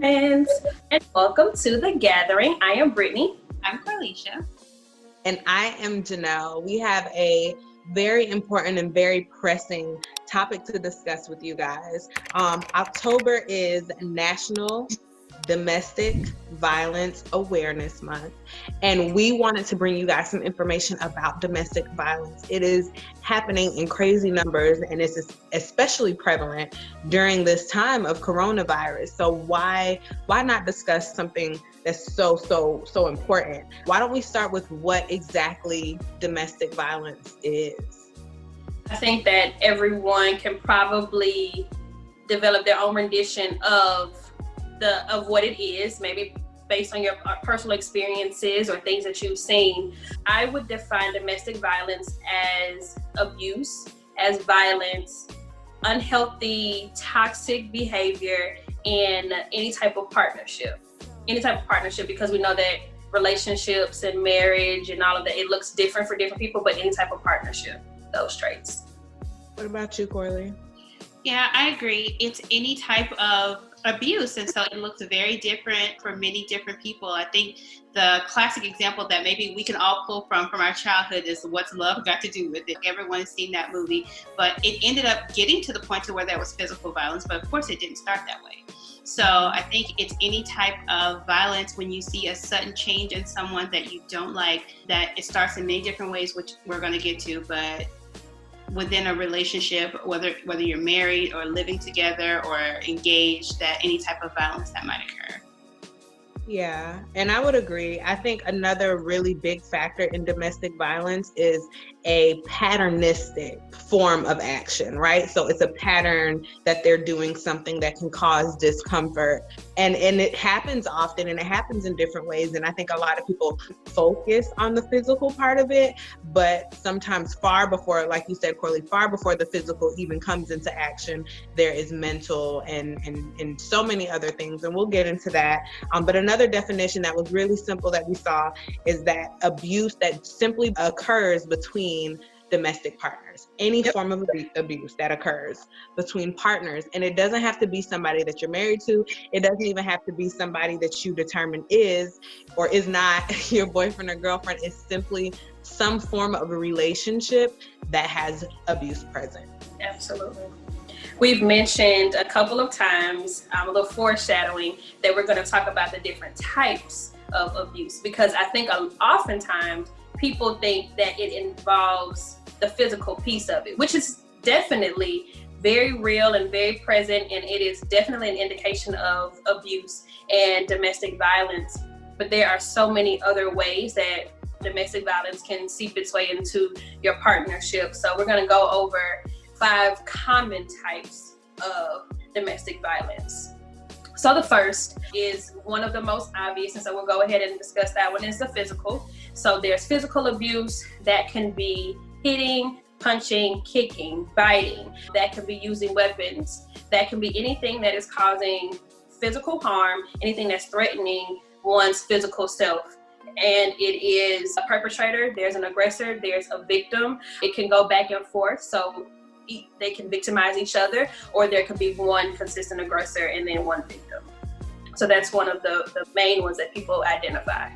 friends, and welcome to The Gathering. I am Brittany. I'm Carlicia. And I am Janelle. We have a very important and very pressing topic to discuss with you guys. October is National Domestic Violence Awareness Month, and we wanted to bring you guys some information about domestic violence. It is happening in crazy numbers, and it's especially prevalent during this time of coronavirus. So why not discuss something that's so important? Why don't we start with what exactly domestic violence is? I think that everyone can probably develop their own rendition of what it is, maybe based on your personal experiences or things that you've seen. I would define domestic violence as abuse, as violence, unhealthy, toxic behavior in any type of partnership. Because we know that relationships and marriage and all of that, it looks different for different people, but any type of partnership, those traits. What about you, Corley? Yeah, I agree. It's any type of abuse, and so it looks very different for many different people. I think the classic example that maybe we can all pull from our childhood is What's Love Got to Do with It. Everyone's seen that movie, but it ended up getting to the point to where there was physical violence, but of course it didn't start that way. So I think it's any type of violence when you see a sudden change in someone that you don't like, that it starts in many different ways, which we're going to get to, but within a relationship, whether you're married or living together or engaged, that any type of violence that might occur. Yeah, and I would agree. I think another really big factor in domestic violence is a patternistic form of action, right? So it's a pattern that they're doing something that can cause discomfort. And it happens often, and it happens in different ways. And I think a lot of people focus on the physical part of it, but sometimes far before, like you said, Corley, far before the physical even comes into action, there is mental and so many other things. And we'll get into that. But another definition that was really simple that we saw is that abuse that simply occurs between domestic partners, any form of abuse that occurs between partners. And it doesn't have to be somebody that you're married to. It doesn't even have to be somebody that you determine is or is not your boyfriend or girlfriend. It's simply some form of a relationship that has abuse present. Absolutely. We've mentioned a couple of times, a little foreshadowing, that we're going to talk about the different types of abuse, because I think oftentimes people think that it involves the physical piece of it, which is definitely very real and very present, and it is definitely an indication of abuse and domestic violence. But there are so many other ways that domestic violence can seep its way into your partnership. So we're going to go over 5 common types of domestic violence. So the first is one of the most obvious, and so we'll go ahead and discuss that one, is the physical. So there's physical abuse that can be hitting, punching, kicking, biting. That can be using weapons. That can be anything that is causing physical harm, anything that's threatening one's physical self. And it is a perpetrator, there's an aggressor, there's a victim. It can go back and forth. So they can victimize each other, or there could be one consistent aggressor and then one victim. So that's one of the main ones that people identify.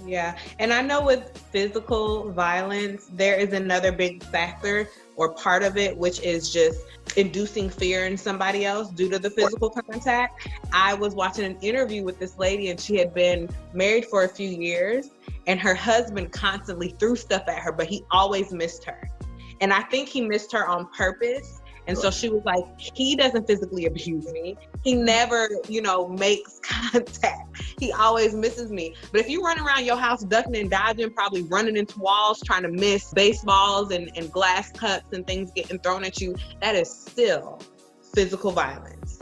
Yeah, and I know with physical violence, there is another big factor or part of it, which is just inducing fear in somebody else due to the physical contact. I was watching an interview with this lady, and she had been married for a few years, and her husband constantly threw stuff at her, but he always missed her. And I think he missed her on purpose. And so she was like, he doesn't physically abuse me. He never, makes contact. He always misses me. But if you run around your house ducking and dodging, probably running into walls, trying to miss baseballs and glass cups and things getting thrown at you, that is still physical violence.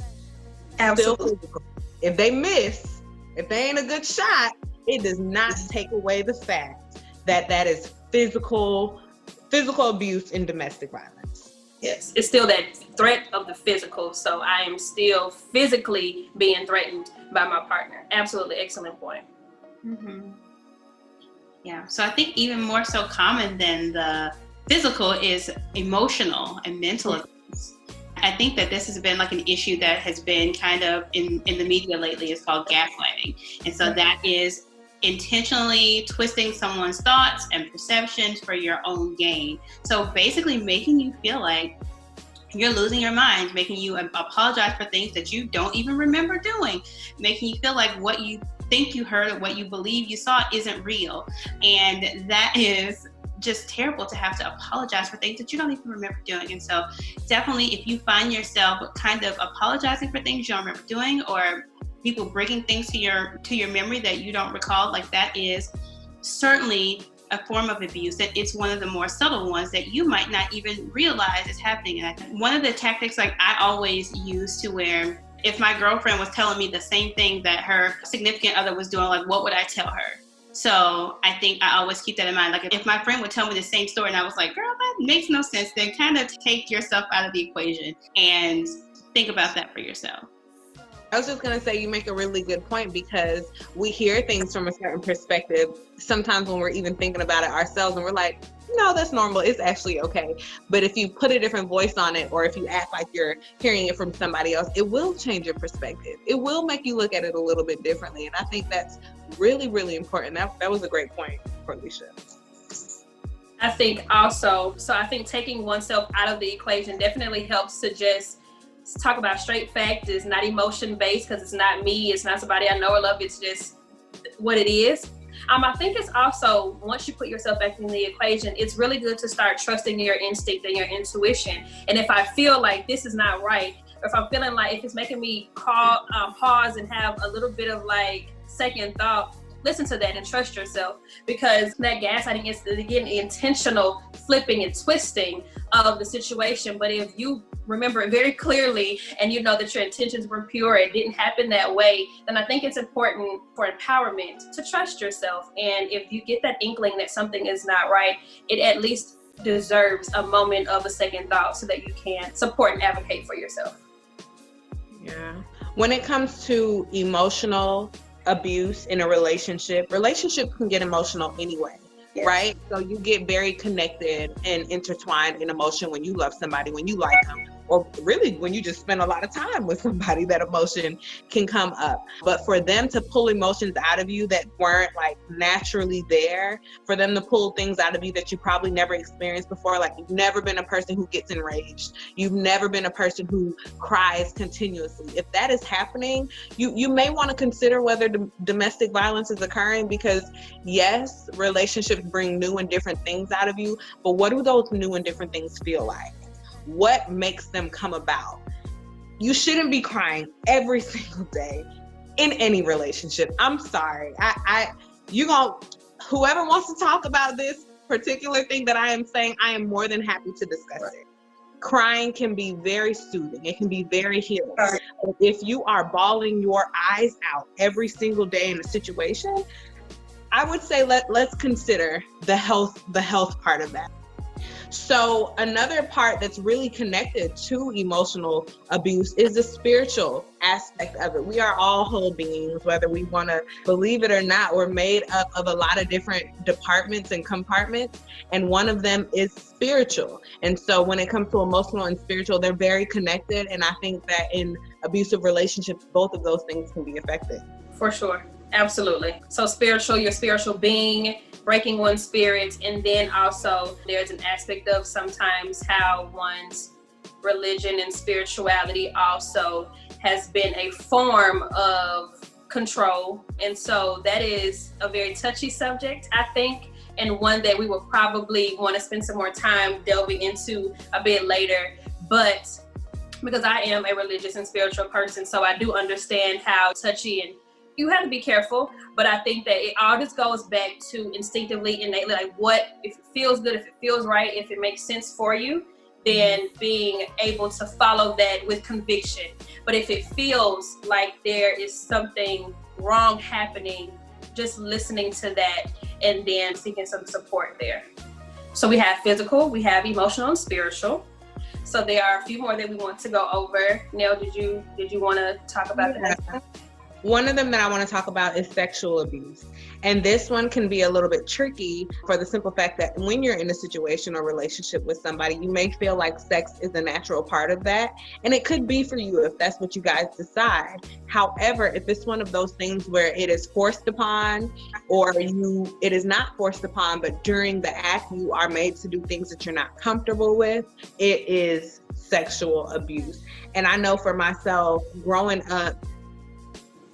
Absolutely. Still physical. If they miss, if they ain't a good shot, it does not take away the fact that that is physical abuse and domestic violence. Yes, it's still that threat of the physical. So I am still physically being threatened by my partner. Absolutely, excellent point. Mm-hmm. Yeah, so I think even more so common than the physical is emotional and mental abuse. I think that this has been like an issue that has been kind of in the media lately. It's called gaslighting. And so that is intentionally twisting someone's thoughts and perceptions for your own gain. So basically making you feel like you're losing your mind, making you apologize for things that you don't even remember doing, making you feel like what you think you heard or what you believe you saw isn't real. And that is just terrible, to have to apologize for things that you don't even remember doing. And so definitely, if you find yourself kind of apologizing for things you don't remember doing, or people bringing things to your memory that you don't recall, like that is certainly a form of abuse. That it's one of the more subtle ones that you might not even realize is happening. And I think one of the tactics like I always use, to where if my girlfriend was telling me the same thing that her significant other was doing, like what would I tell her? So I think I always keep that in mind. Like if my friend would tell me the same story and I was like, girl, that makes no sense, then kind of take yourself out of the equation and think about that for yourself. I was just going to say, you make a really good point, because we hear things from a certain perspective sometimes when we're even thinking about it ourselves, and we're like, no, that's normal. It's actually okay. But if you put a different voice on it, or if you act like you're hearing it from somebody else, it will change your perspective. It will make you look at it a little bit differently. And I think that's really, really important. That was a great point, Corlisha. I think also, so I think taking oneself out of the equation definitely helps to just talk about straight facts. It's not emotion based, because it's not me, it's not somebody I know or love, it's just what it is. I think it's also, once you put yourself back in the equation, it's really good to start trusting your instinct and your intuition. And if I feel like this is not right, or if I'm feeling like, if it's making me pause and have a little bit of like second thought, listen to that and trust yourself, because that gaslighting is, again, intentional flipping and twisting of the situation. But if you remember it very clearly and you know that your intentions were pure, it didn't happen that way, then I think it's important for empowerment to trust yourself. And if you get that inkling that something is not right, it at least deserves a moment of a second thought so that you can support and advocate for yourself. Yeah. When it comes to emotional abuse in a relationship can get emotional anyway. Yes. Right? So you get very connected and intertwined in emotion when you love somebody, when you like them, or really when you just spend a lot of time with somebody, that emotion can come up. But for them to pull emotions out of you that weren't like naturally there, for them to pull things out of you that you probably never experienced before, like you've never been a person who gets enraged, you've never been a person who cries continuously. If that is happening, you may want to consider whether domestic violence is occurring, because yes, relationships bring new and different things out of you, but what do those new and different things feel like? What makes them come about? You shouldn't be crying every single day in any relationship. I'm sorry. Whoever wants to talk about this particular thing that I am saying, I am more than happy to discuss it. Crying can be very soothing. It can be very healing. If you are bawling your eyes out every single day in a situation, I would say let's consider the health part of that. So another part that's really connected to emotional abuse is the spiritual aspect of it. We are all whole beings, whether we want to believe it or not. We're made up of a lot of different departments and compartments, and one of them is spiritual. And so when it comes to emotional and spiritual, they're very connected. And I think that in abusive relationships, both of those things can be affected. For sure. Absolutely. So spiritual, your spiritual being, breaking one's spirit, and then also there's an aspect of sometimes how one's religion and spirituality also has been a form of control. And so that is a very touchy subject, I think, and one that we will probably want to spend some more time delving into a bit later. But because I am a religious and spiritual person, so I do understand how touchy, and you have to be careful, but I think that it all just goes back to instinctively, innately, like what, if it feels good, if it feels right, if it makes sense for you, then being able to follow that with conviction. But if it feels like there is something wrong happening, just listening to that and then seeking some support there. So we have physical, we have emotional and spiritual. So there are a few more that we want to go over. Nell, did you want to talk about that? One of them that I want to talk about is sexual abuse. And this one can be a little bit tricky for the simple fact that when you're in a situation or relationship with somebody, you may feel like sex is a natural part of that. And it could be for you if that's what you guys decide. However, if it's one of those things where it is forced upon or it is not forced upon, but during the act you are made to do things that you're not comfortable with, it is sexual abuse. And I know for myself, growing up,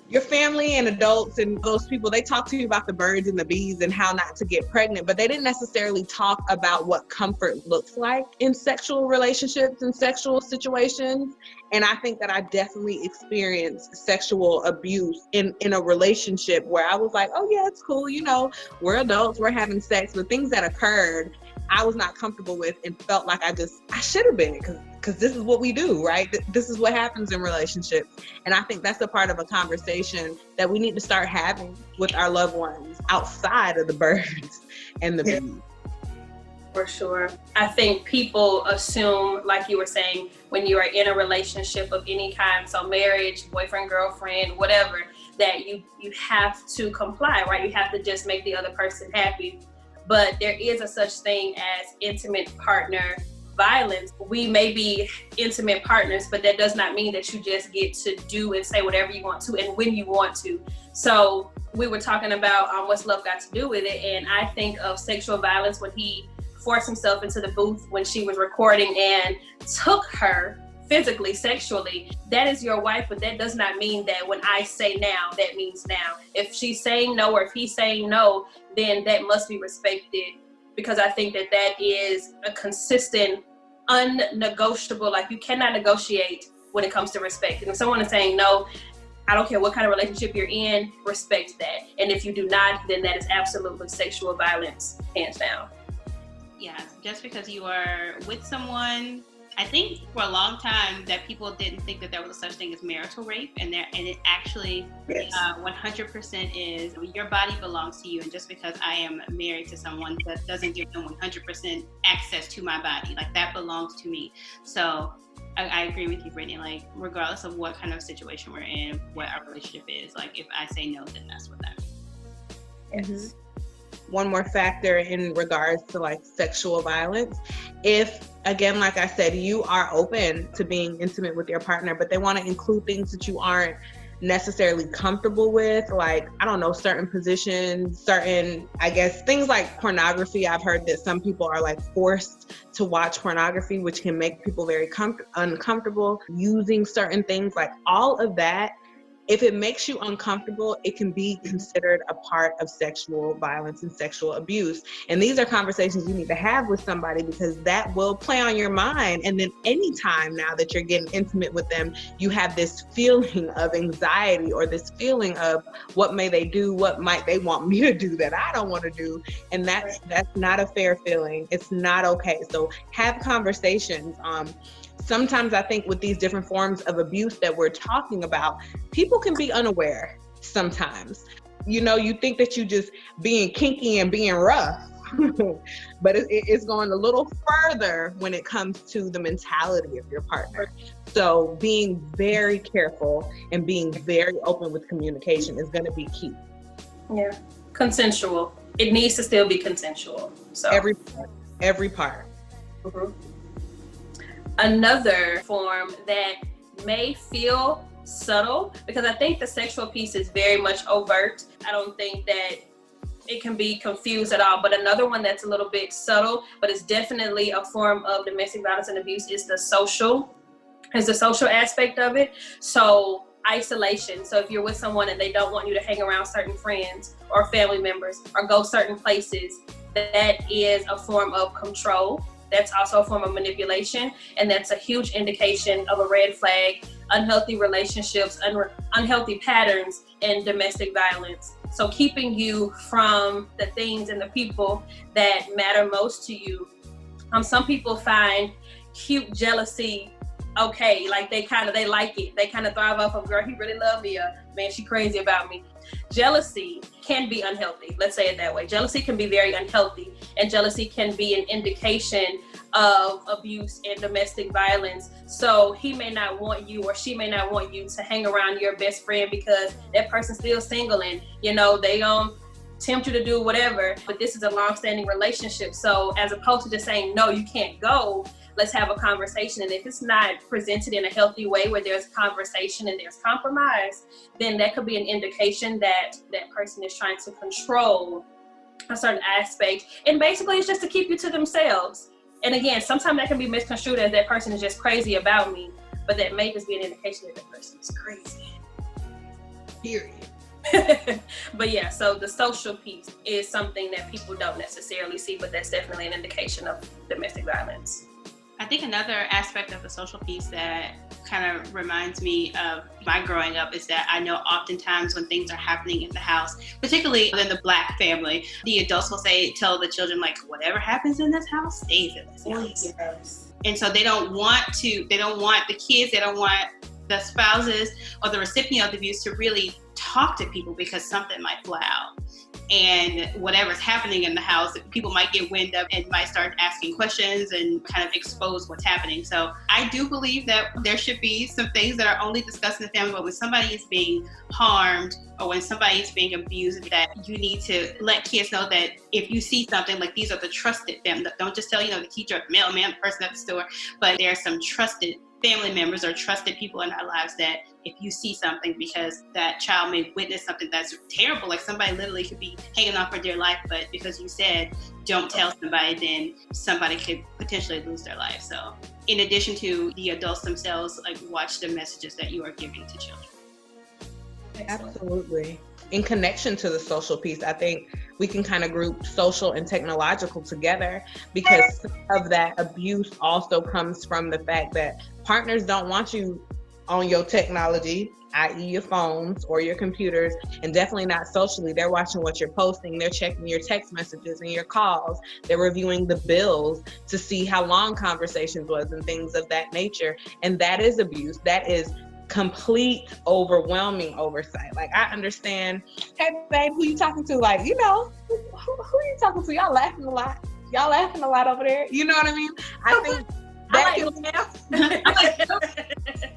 your family and adults and those people, they talk to you about the birds and the bees and how not to get pregnant, but they didn't necessarily talk about what comfort looks like in sexual relationships and sexual situations. And I think that I definitely experienced sexual abuse in a relationship where I was like, oh yeah, it's cool. You know, we're adults, we're having sex, but things that occurred, I was not comfortable with and felt like I should have been, because this is what we do, right? This is what happens in relationships. And I think that's a part of a conversation that we need to start having with our loved ones outside of the birds and the bees. For sure. I think people assume, like you were saying, when you are in a relationship of any kind, so marriage, boyfriend, girlfriend, whatever, that you have to comply, right? You have to just make the other person happy. But there is a such thing as intimate partner violence. We may be intimate partners, but that does not mean that you just get to do and say whatever you want to and when you want to. So we were talking about what's love got to do with it, and I think of sexual violence when he forced himself into the booth when she was recording and took her physically, sexually. That is your wife, but that does not mean that when I say now, that means now. If she's saying no or if he's saying no, then that must be respected, because I think that that is a consistent, unnegotiable, like you cannot negotiate when it comes to respect. And if someone is saying no, I don't care what kind of relationship you're in, respect that. And if you do not, then that is absolutely sexual violence, hands down. Yeah, just because you are with someone, I think for a long time that people didn't think that there was such thing as marital rape, and it actually 100% is. Your body belongs to you, and just because I am married to someone, that doesn't give them 100% access to my body. Like, that belongs to me. So I agree with you, Brittany. Like, regardless of what kind of situation we're in, what our relationship is, like, if I say no, then that's what that means. Yes. One more factor in regards to like sexual violence. If, again, like I said, you are open to being intimate with your partner, but they want to include things that you aren't necessarily comfortable with, like, I don't know, certain positions, certain, I guess, things like pornography. I've heard that some people are like forced to watch pornography, which can make people very uncomfortable using certain things, like all of that. If it makes you uncomfortable, it can be considered a part of sexual violence and sexual abuse. And these are conversations you need to have with somebody, because that will play on your mind. And then anytime now that you're getting intimate with them, you have this feeling of anxiety or this feeling of what may they do, what might they want me to do that I don't want to do. And that's not a fair feeling. It's not okay. So have conversations. Sometimes I think with these different forms of abuse that we're talking about, people can be unaware sometimes. You know, you think that you just being kinky and being rough, but it's going a little further when it comes to the mentality of your partner. So being very careful and being very open with communication is going to be key. Yeah, consensual. It needs to still be consensual. So every part. Mm-hmm. Another form that may feel subtle, because I think the sexual piece is very much overt. I don't think that it can be confused at all. But another one that's a little bit subtle, but it's definitely a form of domestic violence and abuse, is the social aspect of it. So isolation. So if you're with someone and they don't want you to hang around certain friends or family members or go certain places, that is a form of control. That's also a form of manipulation, and that's a huge indication of a red flag, unhealthy relationships, unhealthy patterns in domestic violence. So keeping you from the things and the people that matter most to you. Some people find cute jealousy okay. Like they like it. They kind of thrive off of, girl, he really loved me. Man, she crazy about me. Jealousy can be unhealthy. Let's say it that way. Jealousy can be very unhealthy, and jealousy can be an indication of abuse and domestic violence. So he may not want you, or she may not want you to hang around your best friend because that person's still single, and they tempt you to do whatever. But this is a long-standing relationship. So as opposed to just saying, no, you can't go, let's have a conversation. And if it's not presented in a healthy way where there's conversation and there's compromise, then that could be an indication that that person is trying to control a certain aspect. And basically it's just to keep you to themselves. And again, sometimes that can be misconstrued as that person is just crazy about me, but that may just be an indication that the person is crazy. Period. But yeah, so the social piece is something that people don't necessarily see, but that's definitely an indication of domestic violence. I think another aspect of the social piece that kind of reminds me of my growing up is that I know oftentimes when things are happening in the house, particularly in the Black family, the adults will tell the children, like, whatever happens in this house stays in this house. Yes. And so they don't want the kids, they don't want the spouses or the recipient of the abuse to really talk to people because something might fly out. And whatever's happening in the house, people might get wind of and might start asking questions and kind of expose what's happening. So I do believe that there should be some things that are only discussed in the family, but when somebody is being harmed or when somebody is being abused, that you need to let kids know that if you see something, like, these are the trusted family. Don't just tell, the teacher, the mailman, the person at the store, but there are some trusted family members or trusted people in our lives that if you see something, because that child may witness something that's terrible, like somebody literally could be hanging on for dear life, but because you said don't tell somebody, then somebody could potentially lose their life. So in addition to the adults themselves, like, watch the messages that you are giving to children. Absolutely. In connection to the social piece, I think we can kind of group social and technological together, because some of that abuse also comes from the fact that partners don't want you on your technology, i.e. your phones or your computers, and definitely not socially. They're watching what you're posting. They're checking your text messages and your calls. They're reviewing the bills to see how long conversations was and things of that nature. And that is abuse. That is complete, overwhelming oversight. Like, I understand, hey babe, who you talking to? Like, who you talking to? Y'all laughing a lot. Y'all laughing a lot over there. You know what I mean? I think that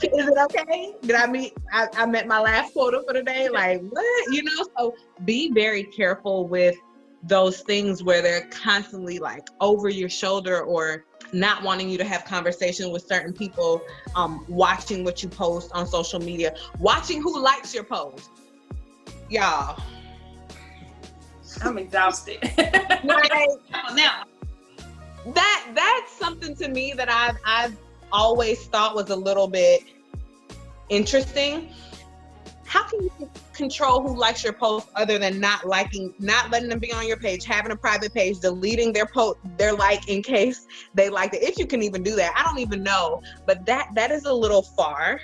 is it okay? Did I met my last quota for the day? Like, what? So be very careful with those things where they're constantly like over your shoulder or not wanting you to have conversation with certain people, watching what you post on social media, watching who likes your post. Y'all. I'm exhausted. Right? Now, That's something to me that I've always thought was a little bit interesting. How can you control who likes your post other than not letting them be on your page, having a private page, deleting their like in case they liked it? If you can even do that, I don't even know. But that is a little far.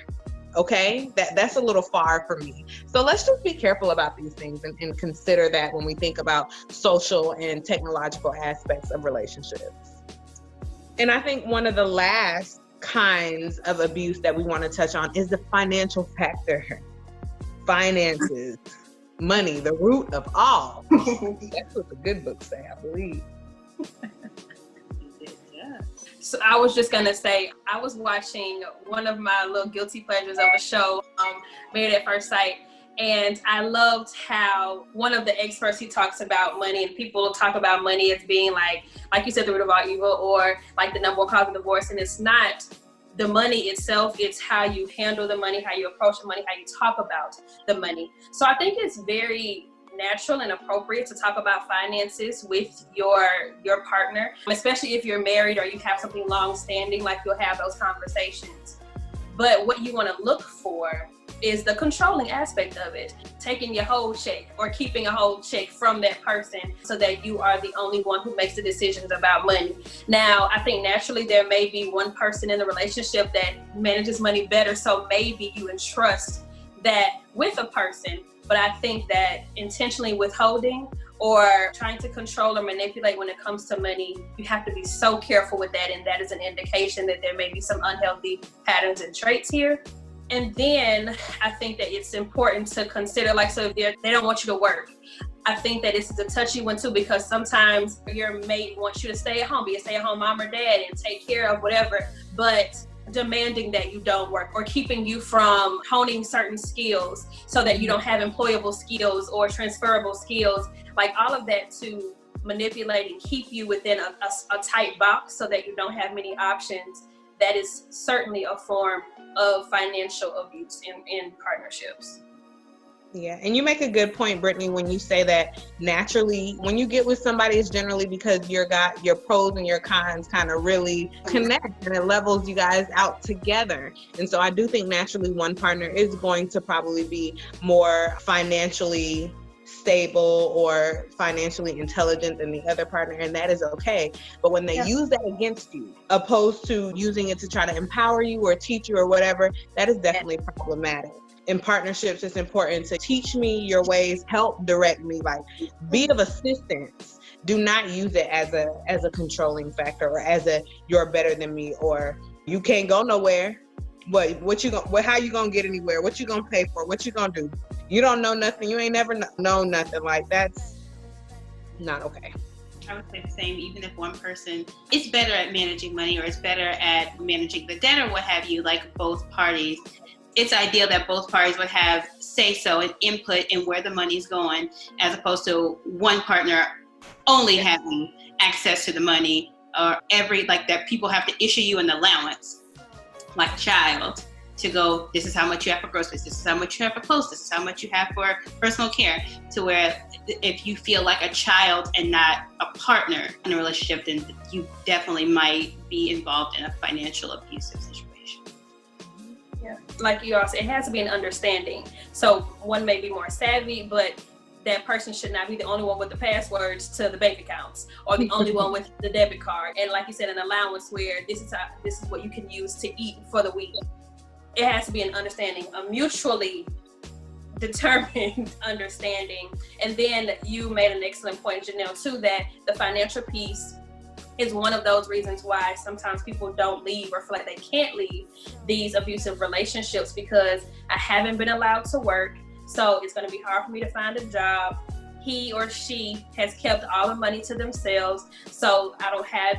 Okay, that's a little far for me. So let's just be careful about these things and consider that when we think about social and technological aspects of relationships. And I think one of the last kinds of abuse that we want to touch on is the financial factor. Finances, money, the root of all. That's what the good books say, I believe. So I was just gonna say, I was watching one of my little guilty pleasures of a show, Married at First Sight, and I loved how one of the experts, he talks about money, and people talk about money as being like you said, the root of all evil, or like the number one cause of divorce, and it's not the money itself, it's how you handle the money, how you approach the money, how you talk about the money. So I think it's very natural and appropriate to talk about finances with your partner, especially if you're married or you have something long-standing, like you'll have those conversations. But what you want to look for is the controlling aspect of it, taking your whole check or keeping a whole check from that person so that you are the only one who makes the decisions about money. Now, I think naturally there may be one person in the relationship that manages money better, so maybe you entrust that with a person. But I think that intentionally withholding or trying to control or manipulate when it comes to money, you have to be so careful with that. And that is an indication that there may be some unhealthy patterns and traits here. And then I think that it's important to consider, like, so if they don't want you to work, I think that this is a touchy one too, because sometimes your mate wants you to stay at home, be a stay-at-home mom or dad and take care of whatever, but demanding that you don't work or keeping you from honing certain skills so that you don't have employable skills or transferable skills, like all of that to manipulate and keep you within a tight box so that you don't have many options. That is certainly a form of financial abuse in partnerships. Yeah, and you make a good point, Brittany, when you say that naturally, when you get with somebody, it's generally because your pros and your cons kind of really connect, and it levels you guys out together. And so I do think naturally one partner is going to probably be more financially stable or financially intelligent than the other partner, and that is okay. But when they use that against you, opposed to using it to try to empower you or teach you or whatever, that is definitely problematic. In partnerships, it's important to teach me your ways, help direct me, like be of assistance. Do not use it as a controlling factor or as a you're better than me or you can't go nowhere. How you gonna get anywhere? What you gonna pay for? What you gonna do? You don't know nothing. You ain't never known nothing. Like, that's not okay. I would say the same. Even if one person is better at managing money or is better at managing the debt or what have you, like both parties, it's ideal that both parties would have say-so and input in where the money's going, as opposed to one partner only having access to the money, or that people have to issue you an allowance, like a child, to go, this is how much you have for groceries, this is how much you have for clothes, this is how much you have for personal care, to where if you feel like a child and not a partner in a relationship, then you definitely might be involved in a financial abusive situation. Yeah, like you all said, it has to be an understanding. So one may be more savvy, but that person should not be the only one with the passwords to the bank accounts or the only one with the debit card. And like you said, an allowance where this is what you can use to eat for the week. It has to be an understanding, a mutually determined understanding. And then you made an excellent point, Janelle, too, that the financial piece is one of those reasons why sometimes people don't leave or feel like they can't leave these abusive relationships, because I haven't been allowed to work, so it's going to be hard for me to find a job. He or she has kept all the money to themselves, so I don't have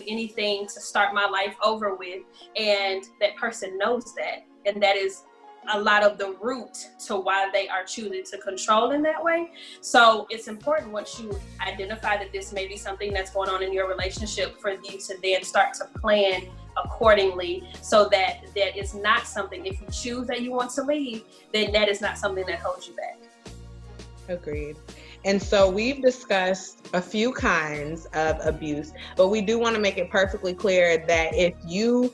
anything to start my life over with, and that person knows that, and that is a lot of the root to why they are choosing to control in that way. So it's important, once you identify that this may be something that's going on in your relationship, for you to then start to plan accordingly, so that that is not something, if you choose that you want to leave, then that is not something that holds you back. Agreed. And so we've discussed a few kinds of abuse, but we do want to make it perfectly clear that if you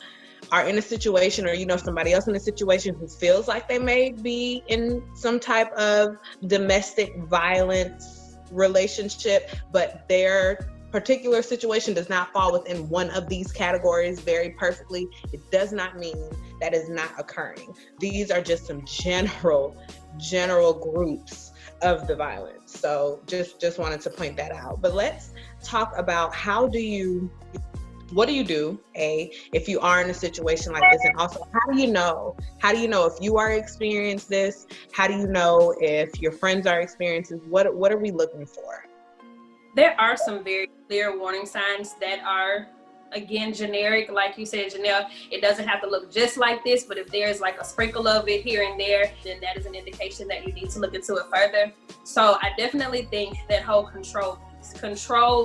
are in a situation, or you know somebody else in a situation who feels like they may be in some type of domestic violence relationship, but their particular situation does not fall within one of these categories very perfectly, it does not mean that is not occurring. These are just some general groups of the violence. So just wanted to point that out. But let's talk about what do you do, if you are in a situation like this? And also, how do you know if you are experiencing this? How do you know if your friends are experiencing? What are we looking for? There are some very clear warning signs that are, again, generic. Like you said, Janelle, it doesn't have to look just like this, but if there's like a sprinkle of it here and there, then that is an indication that you need to look into it further. So I definitely think that whole control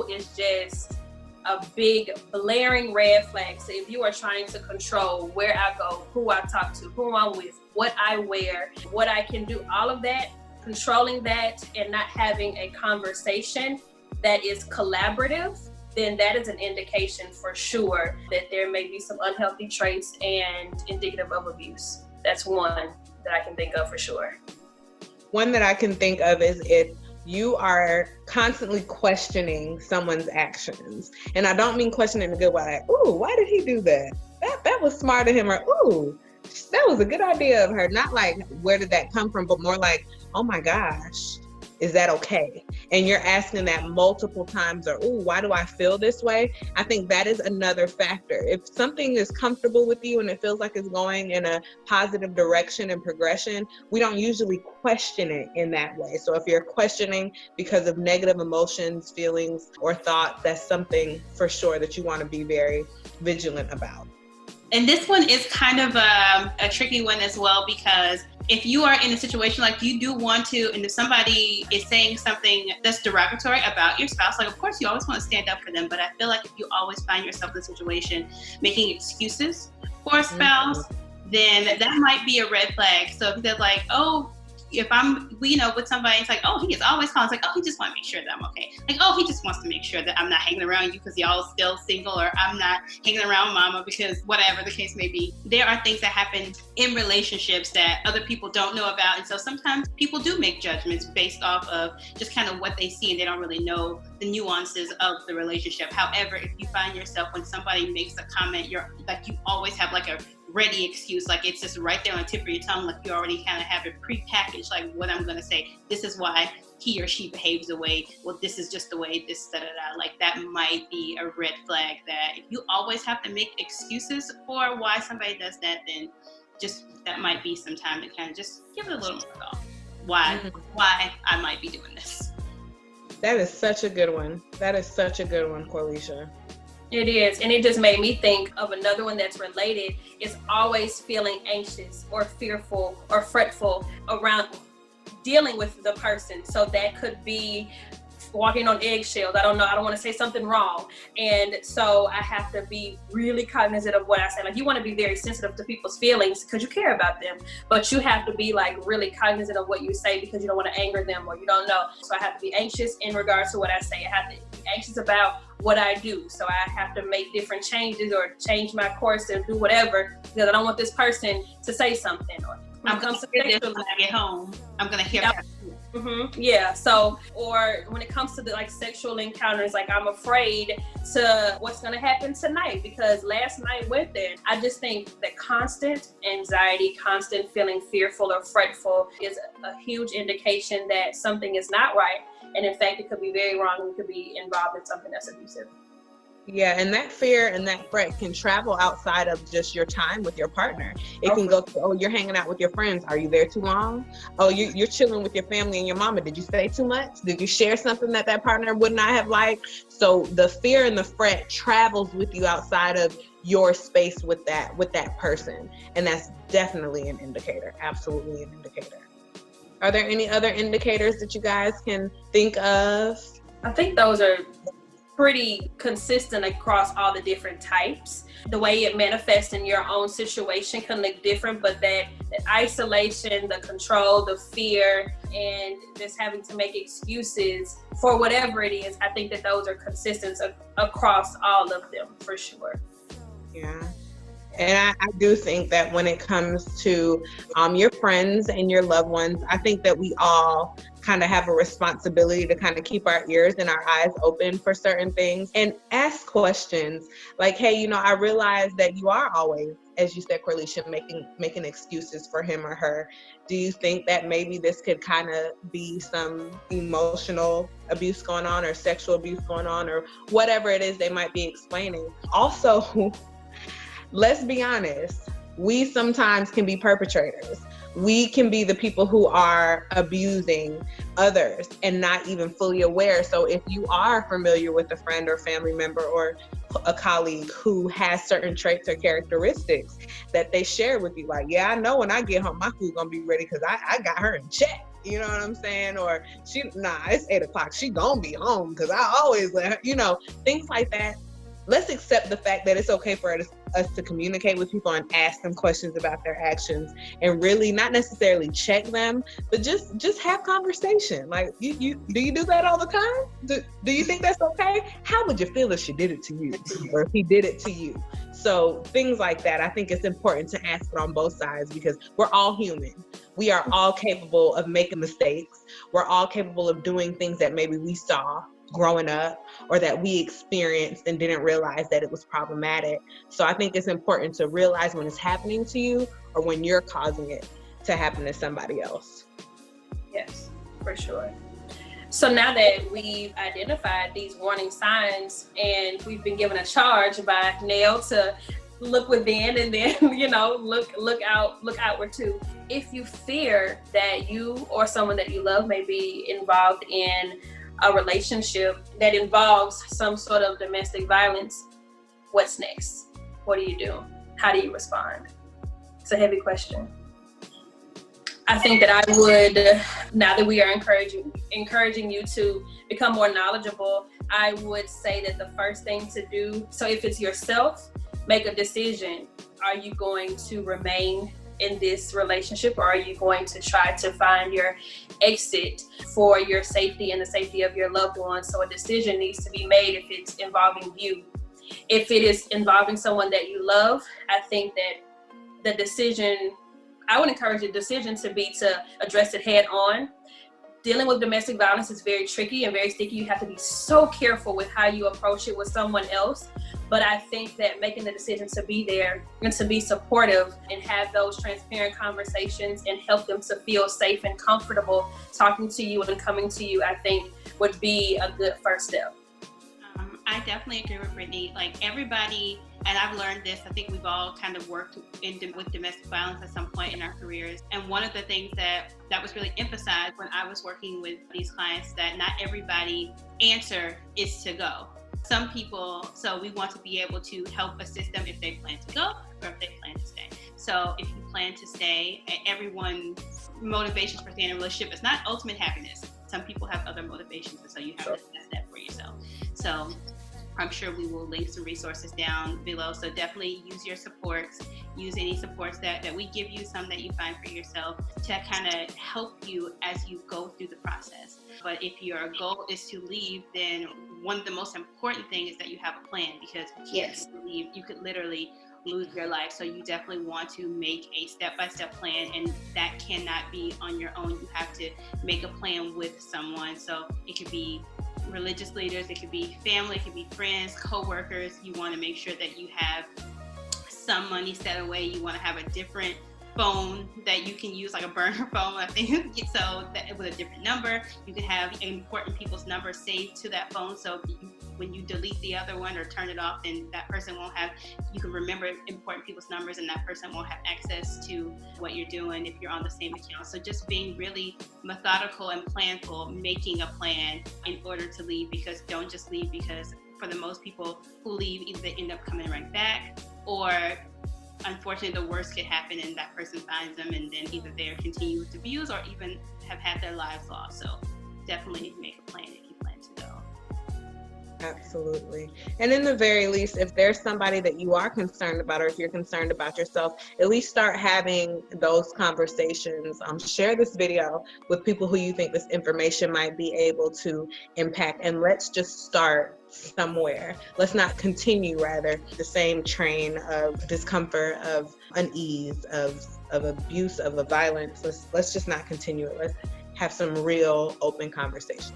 is just a big blaring red flag. So if you are trying to control where I go, who I talk to, who I'm with, what I wear, what I can do, all of that, controlling that and not having a conversation that is collaborative, then that is an indication for sure that there may be some unhealthy traits and indicative of abuse. That's one that I can think of for sure. One that I can think of is if you are constantly questioning someone's actions. And I don't mean questioning in a good way, like, ooh, why did he do that? That was smart of him, or ooh, that was a good idea of her. Not like, where did that come from? But more like, oh my gosh, Is that okay? And you're asking that multiple times, or, ooh, why do I feel this way? I think that is another factor. If something is comfortable with you and it feels like it's going in a positive direction and progression, we don't usually question it in that way. So if you're questioning because of negative emotions, feelings, or thoughts, that's something for sure that you want to be very vigilant about. And this one is kind of a tricky one as well, because if you are in a situation like you do want to, and if somebody is saying something that's derogatory about your spouse, like, of course you always want to stand up for them, but I feel like if you always find yourself in a situation making excuses for a spouse, then that might be a red flag. So if they're like, oh, if I'm, with somebody, it's like, oh, he is always calling. It's like, oh, he just wants to make sure that I'm okay. Like, oh, he just wants to make sure that I'm not hanging around you because y'all still single, or I'm not hanging around mama because whatever the case may be. There are things that happen in relationships that other people don't know about. And so sometimes people do make judgments based off of just kind of what they see, and they don't really know the nuances of the relationship. However, if you find yourself when somebody makes a comment, you're like, you always have like a ready excuse, like it's just right there on the tip of your tongue, like you already kind of have it pre-packaged, like what I'm going to say, this is why he or she behaves the way, well, this is just the way this, da-da-da. Like that might be a red flag, that if you always have to make excuses for why somebody does that, then just that might be some time to kind of just give it a little more thought. Why I might be doing this. That is such a good one. That is such a good one, Corlisha. It is. And it just made me think of another one that's related, is always feeling anxious or fearful or fretful around dealing with the person. So that could be walking on eggshells. I don't know. I don't want to say something wrong. And so I have to be really cognizant of what I say. Like, you want to be very sensitive to people's feelings because you care about them, but you have to be like really cognizant of what you say because you don't want to anger them, or you don't know. So I have to be anxious in regards to what I say. I have to be anxious about what I do. So I have to make different changes or change my course and do whatever because I don't want this person to say something. Or I'm going to hear this when I get home. I'm going to hear that. Yeah. So, or when it comes to the like sexual encounters, like I'm afraid to what's going to happen tonight because last night went there. I just think that constant anxiety, constant feeling fearful or fretful is a huge indication that something is not right. And in fact, it could be very wrong. We could be involved in something that's abusive. Yeah, and that fear and that fret can travel outside of just your time with your partner. It can go to, oh, you're hanging out with your friends. Are you there too long? Oh, you're chilling with your family and your mama. Did you say too much? Did you share something that partner would not have liked? So the fear and the fret travels with you outside of your space with that person. And that's definitely an indicator. Absolutely an indicator. Are there any other indicators that you guys can think of? I think those are pretty consistent across all the different types. The way it manifests in your own situation can look different, but that isolation, the control, the fear, and just having to make excuses for whatever it is, I think that those are consistent across all of them for sure. Yeah. And I do think that when it comes to your friends and your loved ones, I think that we all kind of have a responsibility to kind of keep our ears and our eyes open for certain things and ask questions like, hey, I realize that you are always, as you said, Corlisha, making excuses for him or her. Do you think that maybe this could kind of be some emotional abuse going on or sexual abuse going on or whatever it is they might be explaining? Also, let's be honest, we sometimes can be perpetrators. We can be the people who are abusing others and not even fully aware. So if you are familiar with a friend or family member or a colleague who has certain traits or characteristics that they share with you, like, yeah, I know when I get home, my food gonna be ready because I got her in check. You know what I'm saying? Or it's 8:00. She gonna be home because I always let her, things like that. Let's accept the fact that it's okay for us to communicate with people and ask them questions about their actions and really not necessarily check them, but just have conversation. Like, do you do that all the time? Do you think that's okay? How would you feel if she did it to you or if he did it to you? So things like that, I think it's important to ask it on both sides because we're all human. We are all capable of making mistakes. We're all capable of doing things that maybe we saw growing up or that we experienced and didn't realize that it was problematic. So I think it's important to realize when it's happening to you or when you're causing it to happen to somebody else. Yes, for sure. So now that we've identified these warning signs and we've been given a charge by Nell to look within and then, look outward too. If you fear that you or someone that you love may be involved in a relationship that involves some sort of domestic violence, what's next? What do you do? How do you respond? It's a heavy question. I think that I would, now that we are encouraging you to become more knowledgeable, I would say that the first thing to do, so if it's yourself, make a decision. Are you going to remain in this relationship, or are you going to try to find your exit for your safety and the safety of your loved ones? So a decision needs to be made if it's involving you. If it is involving someone that you love, I think that I would encourage the decision to be to address it head on. Dealing with domestic violence is very tricky and very sticky. You have to be so careful with how you approach it with someone else. But I think that making the decision to be there and to be supportive and have those transparent conversations and help them to feel safe and comfortable talking to you and coming to you, I think would be a good first step. I definitely agree with Brittany. Like everybody, and I've learned this, I think we've all kind of worked with domestic violence at some point in our careers. And one of the things that was really emphasized when I was working with these clients, that not everybody answer is to go. Some people, so we want to be able to help assist them if they plan to go or if they plan to stay. So if you plan to stay, everyone's motivations for staying in a relationship is not ultimate happiness. Some people have other motivations, and so you have to assess that for yourself. So I'm sure we will link some resources down below. So definitely use your supports, use any supports that we give you, some that you find for yourself, to kind of help you as you go through the process. But if your goal is to leave, then one of the most important things is that you have a plan, because if you can't leave, you could literally lose your life. So you definitely want to make a step-by-step plan, and that cannot be on your own. You have to make a plan with someone. So it could be religious leaders, it could be family, it could be friends, co-workers. You want to make sure that you have some money set away. You want to have a different phone that you can use, like a burner phone, I think, so that with a different number. You can have important people's numbers saved to that phone, so when you delete the other one or turn it off, then that person won't have, you can remember important people's numbers and that person won't have access to what you're doing if you're on the same account. So just being really methodical and planful, making a plan in order to leave, because don't just leave, because for the most people who leave, either they end up coming right back, or unfortunately the worst could happen and that person finds them, and then either they're continuing with abuse or even have had their lives lost. So definitely make a plan if you plan to go. Absolutely. And in the very least, if there's somebody that you are concerned about, or if you're concerned about yourself, at least start having those conversations. Share this video with people who you think this information might be able to impact, and let's just start somewhere. Let's not continue, rather, the same train of discomfort, of unease, of abuse, of violence. Let's just not continue it. Let's have some real open conversation.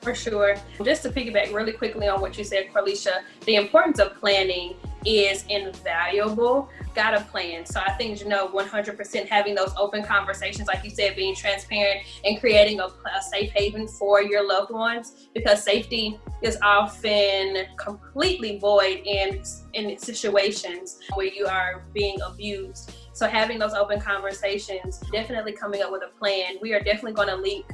For sure. Just to piggyback really quickly on what you said, Carlisha, the importance of planning is invaluable. Got a plan. So I think, 100% having those open conversations, like you said, being transparent and creating a safe haven for your loved ones, because safety is often completely void in situations where you are being abused. So having those open conversations, definitely coming up with a plan. We are definitely going to link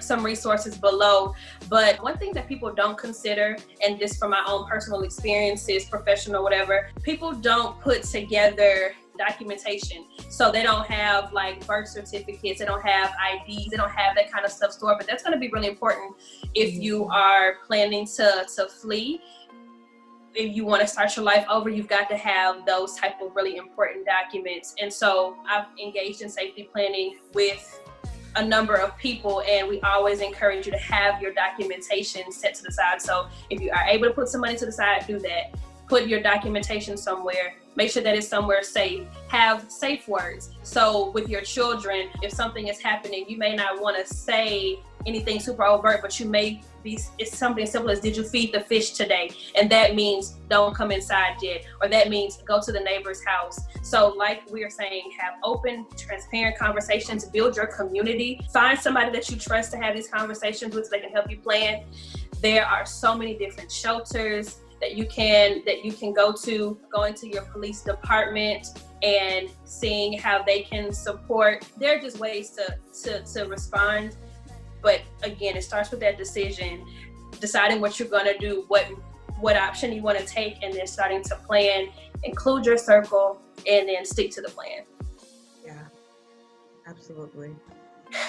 some resources below. But one thing that people don't consider, and just from my own personal experiences, professional, whatever, people don't put together documentation. So they don't have like birth certificates, they don't have IDs, they don't have that kind of stuff stored. But that's going to be really important if you are planning to flee. If you want to start your life over, you've got to have those type of really important documents. And so I've engaged in safety planning with a number of people, and we always encourage you to have your documentation set to the side. So if you are able to put some money to the side, do that. put your documentation somewhere. Make sure that it's somewhere safe. Have safe words. So with your children, if something is happening, you may not want to say anything super overt, but you may be, it's something as simple as, did you feed the fish today? And that means don't come inside yet. Or that means go to the neighbor's house. So like we are saying, have open, transparent conversations, build your community, find somebody that you trust to have these conversations with so they can help you plan. There are so many different shelters that you can go to, going to your police department and seeing how they can support. There are just ways to respond. But again, it starts with that decision, deciding what you're gonna do, what option you wanna take, and then starting to plan, include your circle, and then stick to the plan. Yeah, absolutely.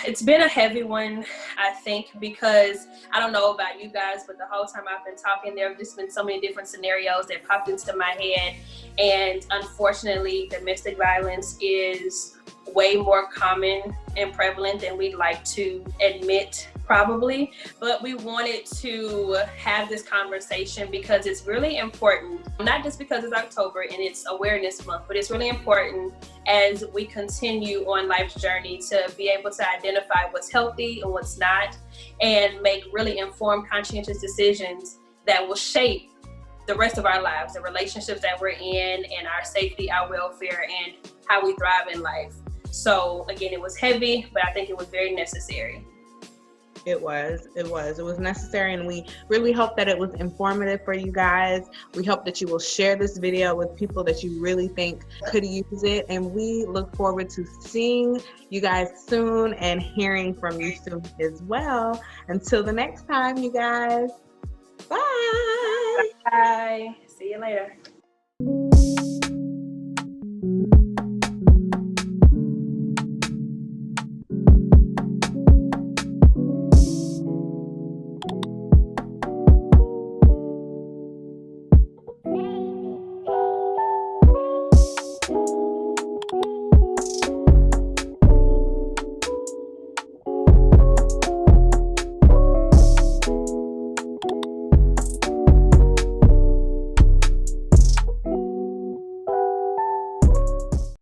It's been a heavy one, I think, because I don't know about you guys, but the whole time I've been talking, there have just been so many different scenarios that popped into my head. And unfortunately, domestic violence is way more common and prevalent than we'd like to admit, probably. But we wanted to have this conversation because it's really important, not just because it's October and it's Awareness Month, but it's really important as we continue on life's journey to be able to identify what's healthy and what's not, and make really informed, conscientious decisions that will shape the rest of our lives, the relationships that we're in, and our safety, our welfare, and how we thrive in life. So again, it was heavy, but I think it was very necessary. It was necessary, and we really hope that it was informative for you guys. We hope that you will share this video with people that you really think could use it, and we look forward to seeing you guys soon and hearing from you soon as well. Until the next time, you guys, bye. Bye. See you later.